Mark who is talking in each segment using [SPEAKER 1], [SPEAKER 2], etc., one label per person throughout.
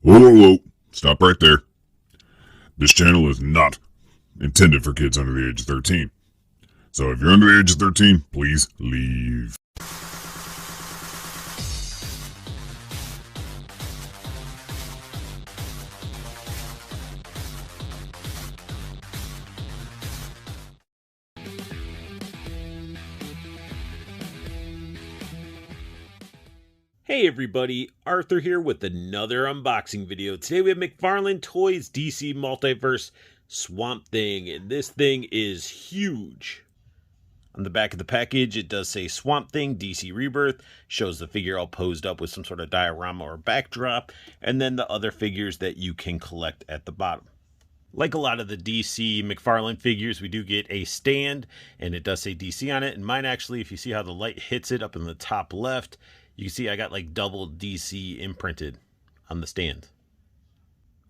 [SPEAKER 1] Whoa, whoa, whoa. Stop right there. This channel is not intended for kids under the age of 13. So if you're under the age of 13, please leave.
[SPEAKER 2] Hey everybody, Arthur here with another unboxing video. Today we have McFarlane Toys DC Multiverse Swampthing, and this thing is huge. On the back of the package it does say Swampthing DC Rebirth, shows the figure all posed up with some sort of diorama or backdrop, and then the other figures that you can collect at the bottom. Like a lot of the DC McFarlane figures, we do get a stand, and it does say DC on it, and mine actually, if you see how the light hits it up in the top left, you can see I got like double DC imprinted on the stand.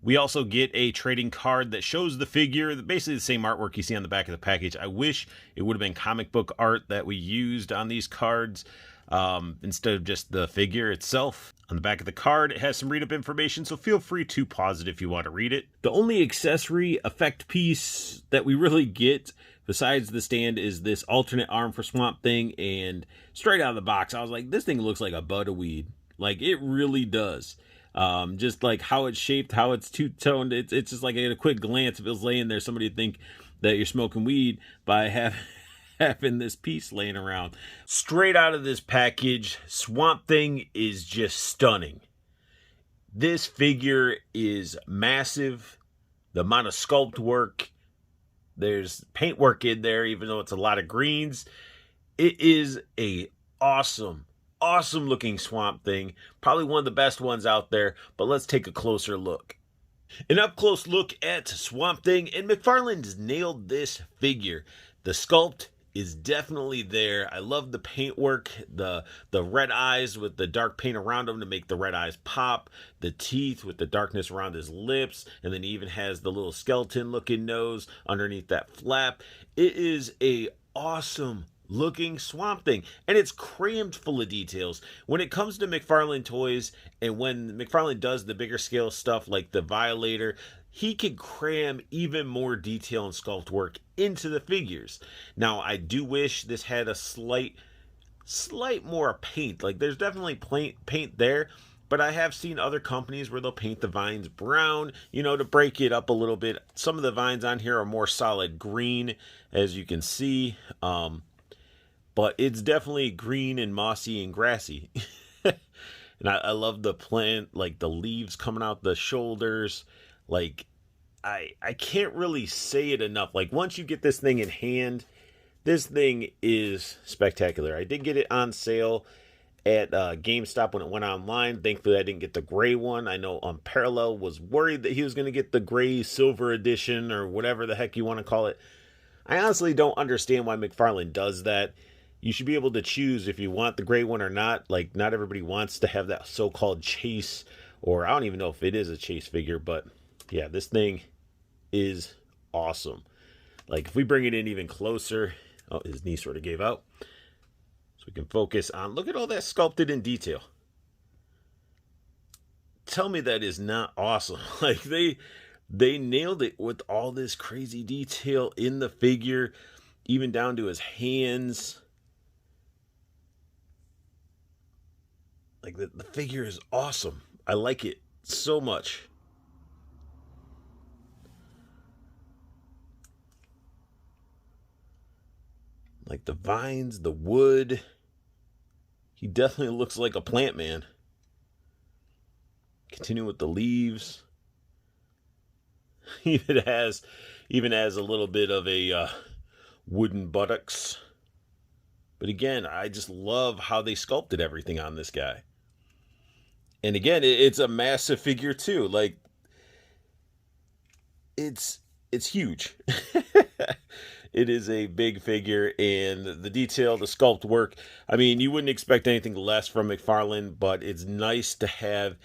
[SPEAKER 2] We also get a trading card that shows the figure, basically the same artwork you see on the back of the package. I wish it would have been comic book art that we used on these cards instead of just the figure itself. On the back of the card, it has some read-up information, so feel free to pause it if you want to read it. The only accessory effect piece that we really get besides the stand is this alternate arm for Swampthing, and straight out of the box, I was like, this thing looks like a bud of weed. Like, it really does. Just like how it's shaped, how it's two-toned, it's just like at a quick glance, if it was laying there, somebody would think that you're smoking weed by having this piece laying around. Straight out of this package, Swampthing is just stunning. This figure is massive. The amount of sculpt work, there's paint work in there, even though it's a lot of greens. It is a awesome looking Swampthing. Probably one of the best ones out there, but let's take a closer look. An up close look at Swampthing, and McFarlane's nailed this figure. The sculpt is definitely there. I love the paint work, the red eyes with the dark paint around them to make the red eyes pop, the teeth with the darkness around his lips, and then he even has the little skeleton looking nose underneath that flap. It is a awesome looking Swampthing, and it's crammed full of details. When it comes to McFarlane Toys, and when McFarlane does the bigger scale stuff like the Violator, he can cram even more detail and sculpt work into the figures. Now, I do wish this had a slight more paint. Like, there's definitely paint there, but I have seen other companies where they'll paint the vines brown, you know, to break it up a little bit. Some of the vines on here are more solid green, as you can see, but it's definitely green and mossy and grassy. And I love the plant, like the leaves coming out the shoulders. Like, I can't really say it enough. Like, once you get this thing in hand, this thing is spectacular. I did get it on sale at GameStop when it went online. Thankfully, I didn't get the gray one. I know Parallel was worried that he was going to get the gray silver edition or whatever the heck you want to call it. I honestly don't understand why McFarlane does that. You should be able to choose if you want the gray one or not. Like, not everybody wants to have that so-called chase, or I don't even know if it is a chase figure, but yeah, this thing is awesome. Like, if we bring it in even closer, oh, his knee sort of gave out, so we can focus on, look at all that sculpted in detail. Tell me that is not awesome. Like, they nailed it with all this crazy detail in the figure, even down to his hands. Like, the figure is awesome. I like it so much. Like, the vines, the wood. He definitely looks like a plant man. Continue with the leaves. Even has a little bit of a wooden buttocks. But again, I just love how they sculpted everything on this guy. And again, it's a massive figure too. Like, it's huge. It is a big figure, and the detail, the sculpt work, I mean, you wouldn't expect anything less from McFarlane, but it's nice to have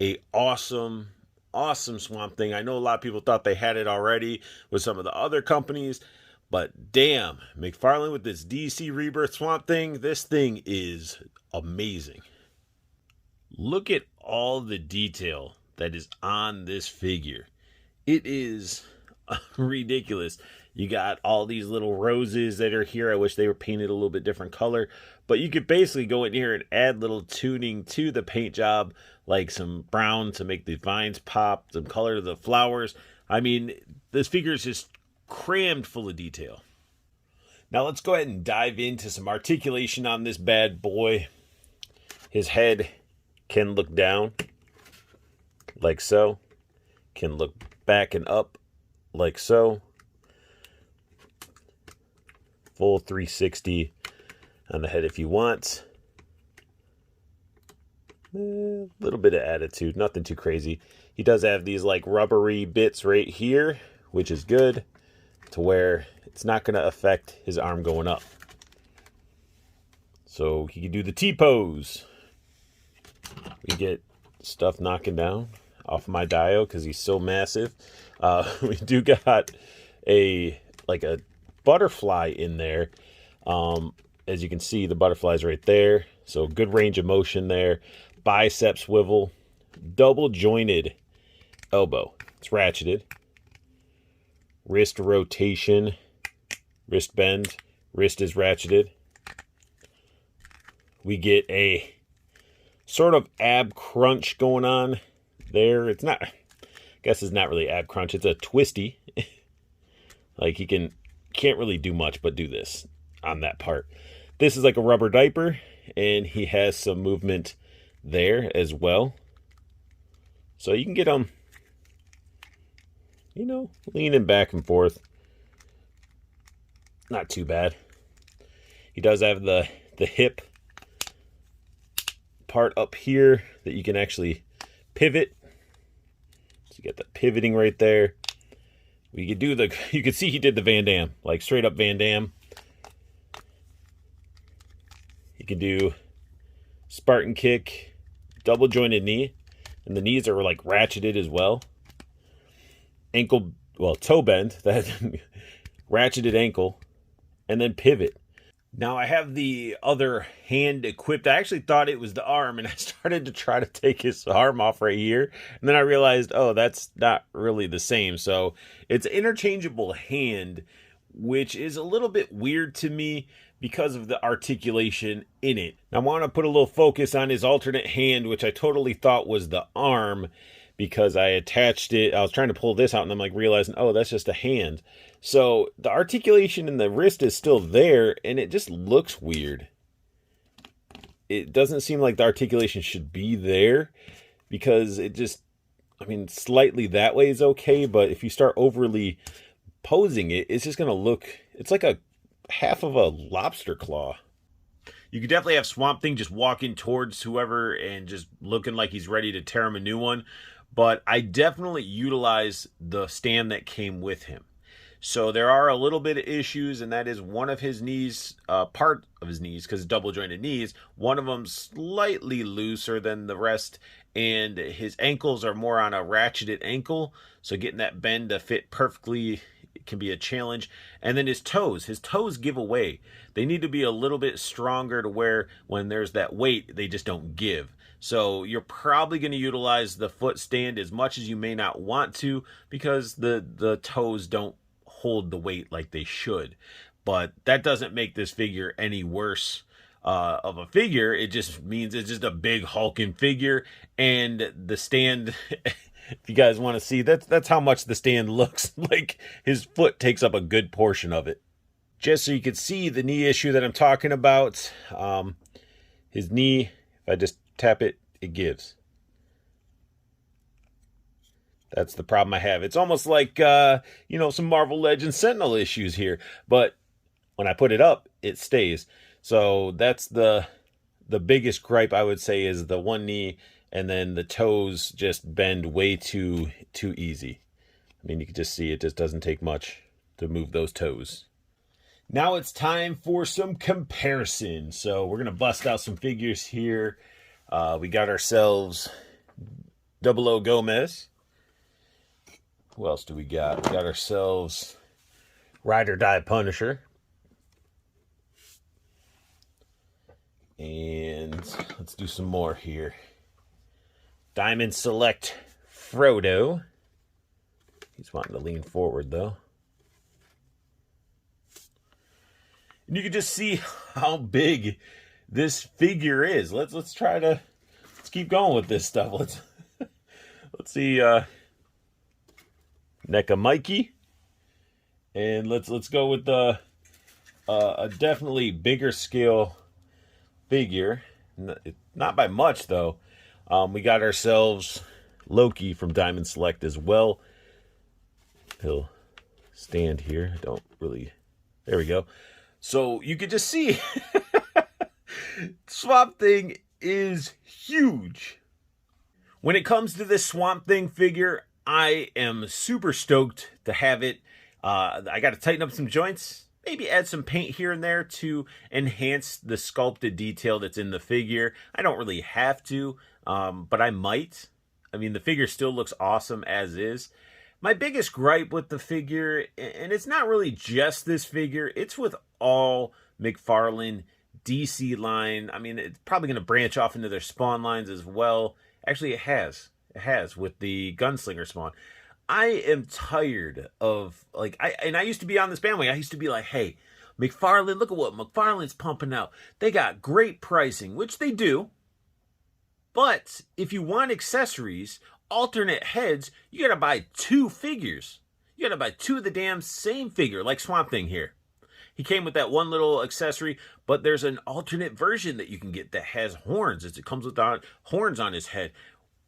[SPEAKER 2] a awesome Swampthing. I know a lot of people thought they had it already with some of the other companies, but damn, McFarlane with this DC Rebirth Swampthing, this thing is amazing. Look at all the detail that is on this figure. It is ridiculous. You got all these little roses that are here. I wish they were painted a little bit different color. But you could basically go in here and add little tuning to the paint job, like some brown to make the vines pop, some color to the flowers. I mean, this figure is just crammed full of detail. Now let's go ahead and dive into some articulation on this bad boy. His head can look down, like so. Can look back and up, like so. Full 360 on the head if you want. A little bit of attitude, nothing too crazy. He does have these like rubbery bits right here, which is good, to where it's not going to affect his arm going up. So he can do the T-pose. We get stuff knocking down off my Dio because he's so massive. We do got a butterfly in there. As you can see, the butterfly's right there. So good range of motion there. Bicep swivel. Double jointed elbow. It's ratcheted. Wrist rotation. Wrist bend. Wrist is ratcheted. We get a sort of ab crunch going on there. It's not, I guess it's not really ab crunch. It's a twisty. Like he can't really do much but do this on that part. This is like a rubber diaper, and he has some movement there as well. So you can get him, leaning back and forth. Not too bad. He does have the hip part up here that you can actually pivot. So you get the pivoting right there. You could see he did the Van Damme, like straight up Van Damme. He can do Spartan kick, double jointed knee, and the knees are like ratcheted as well. Toe bend, that ratcheted ankle, and then pivot. Now I have the other hand equipped. I actually thought it was the arm, and I started to try to take his arm off right here. And then I realized, oh, that's not really the same. So it's an interchangeable hand, which is a little bit weird to me because of the articulation in it. Now I want to put a little focus on his alternate hand, which I totally thought was the arm because I attached it. I was trying to pull this out, and I'm like realizing, oh, that's just a hand. So the articulation in the wrist is still there, and it just looks weird. It doesn't seem like the articulation should be there because it just, slightly that way is okay, but if you start overly posing it, it's just going to look, it's like a half of a lobster claw. You could definitely have Swampthing just walking towards whoever and just looking like he's ready to tear him a new one, but I definitely utilize the stand that came with him. So there are a little bit of issues, and that is one of his knees, part of his knees, because double jointed knees, one of them slightly looser than the rest, and his ankles are more on a ratcheted ankle, so getting that bend to fit perfectly can be a challenge. And then his toes give away. They need to be a little bit stronger to where when there's that weight, they just don't give. So you're probably going to utilize the foot stand as much as you may not want to, because the toes don't hold the weight like they should. But that doesn't make this figure any worse of a figure. It just means it's just a big hulking figure, and the stand if you guys want to see, that's how much the stand looks like. His foot takes up a good portion of it. Just so you can see the knee issue that I'm talking about, his knee, if I just tap it, it gives. That's the problem I have. It's almost like, some Marvel Legends Sentinel issues here. But when I put it up, it stays. So that's the biggest gripe, I would say, is the one knee, and then the toes just bend way too easy. You can just see it just doesn't take much to move those toes. Now it's time for some comparison. So we're going to bust out some figures here. We got ourselves 00 Gomez. Who else do we got? We got ourselves Ride or Die Punisher. And let's do some more here. Diamond Select Frodo. He's wanting to lean forward, though. And you can just see how big this figure is. Let's keep going with this stuff. Let's see NECA Mikey. And let's go with a definitely bigger scale figure. Not by much, though. We got ourselves Loki from Diamond Select as well. He'll stand here. Don't really... There we go. So you can just see Swampthing is huge. When it comes to this Swampthing figure, I am super stoked to have it. I got to tighten up some joints, maybe add some paint here and there to enhance the sculpted detail that's in the figure. I don't really have to, but I might. I mean, the figure still looks awesome as is. My biggest gripe with the figure, and it's not really just this figure, it's with all McFarlane DC line. I mean, it's probably going to branch off into their Spawn lines as well. Actually, it has. It has with the Gunslinger Spawn. I am tired of, like, I used to be on this bandwagon. I used to be like, hey, McFarlane, look at what McFarlane's pumping out. They got great pricing, which they do. But if you want accessories, alternate heads, you got to buy 2 figures. You got to buy 2 of the damn same figure, like Swampthing here. He came with that one little accessory, but there's an alternate version that you can get that has horns. It comes with horns on his head.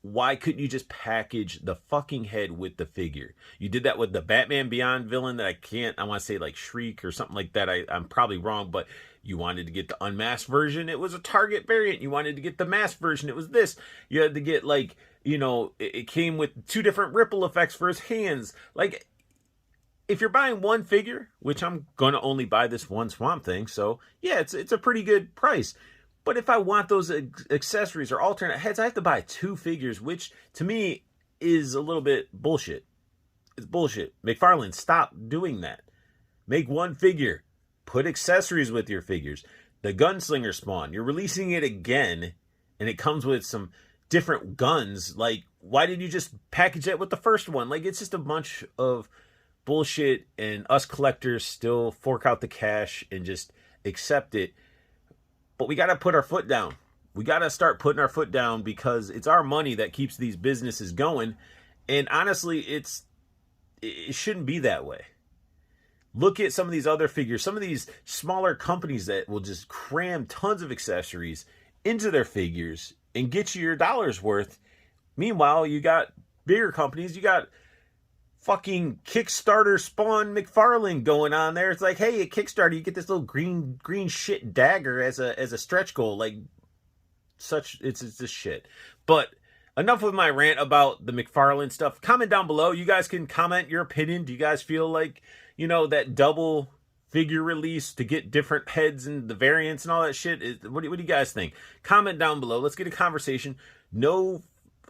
[SPEAKER 2] Why couldn't you just package the fucking head with the figure? You did that with the Batman Beyond villain that I want to say like Shriek or something like that. I'm probably wrong, but you wanted to get the unmasked version. It was a Target variant. You wanted to get the masked version. It was this. You had to get, like, you know, it came with 2 different ripple effects for his hands. Like, if you're buying one figure, which I'm going to only buy this one Swampthing, so yeah, it's a pretty good price. But if I want those accessories or alternate heads, I have to buy 2 figures, which to me is a little bit bullshit. It's bullshit. McFarlane, stop doing that. Make one figure. Put accessories with your figures. The Gunslinger Spawn, you're releasing it again, and it comes with some different guns. Like, why did you just package it with the first one? Like, it's just a bunch of bullshit, and us collectors still fork out the cash and just accept it. But we got to put our foot down. We got to start putting our foot down because it's our money that keeps these businesses going. And honestly, it shouldn't be that way. Look at some of these other figures, some of these smaller companies that will just cram tons of accessories into their figures and get you your dollar's worth. Meanwhile, you got bigger companies. You got fucking Kickstarter Spawn McFarlane going on there. It's like, hey, at Kickstarter, you get this little green shit dagger as a stretch goal. Like, it's just shit. But enough with my rant about the McFarlane stuff. Comment down below. You guys can comment your opinion. Do you guys feel like, you know, that double figure release to get different heads and the variants and all that shit? What do you guys think? Comment down below. Let's get a conversation. No,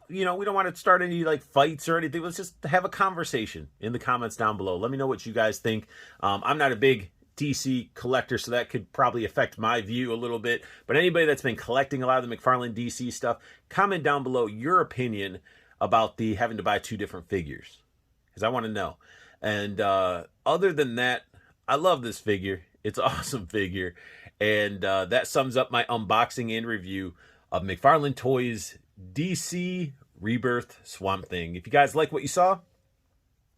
[SPEAKER 2] you know, we don't want to start any like fights or anything. Let's just have a conversation in the comments down below. Let me know what you guys think. I'm not a big DC collector, so that could probably affect my view a little bit. But anybody that's been collecting a lot of the McFarlane DC stuff, comment down below your opinion about the having to buy 2 different figures, because I want to know. And other than that, I love this figure. It's an awesome figure. And that sums up my unboxing and review of McFarlane Toys DC Rebirth Swampthing. If you guys like what you saw,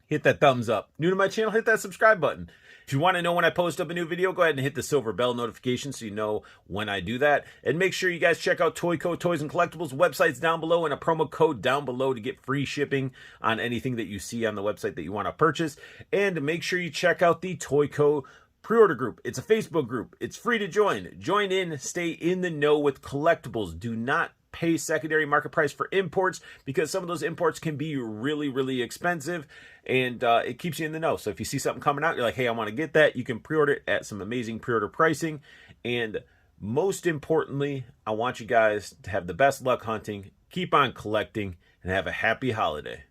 [SPEAKER 2] hit that thumbs up. New to my channel, hit that subscribe button. If you want to know when I post up a new video, go ahead and hit the silver bell notification so you know when I do that. And make sure you guys check out Toyco Toys and Collectibles. Websites down below and a promo code down below to get free shipping on anything that you see on the website that you want to purchase. And make sure you check out the Toyco Preorder group. It's a Facebook group. It's free to join. Join in, stay in the know with collectibles. Do not pay secondary market price for imports, because some of those imports can be really, really expensive, and it keeps you in the know. So if you see something coming out, you're like, hey, I want to get that, you can pre-order it at some amazing pre-order pricing. And most importantly, I want you guys to have the best luck hunting, keep on collecting, and have a happy holiday.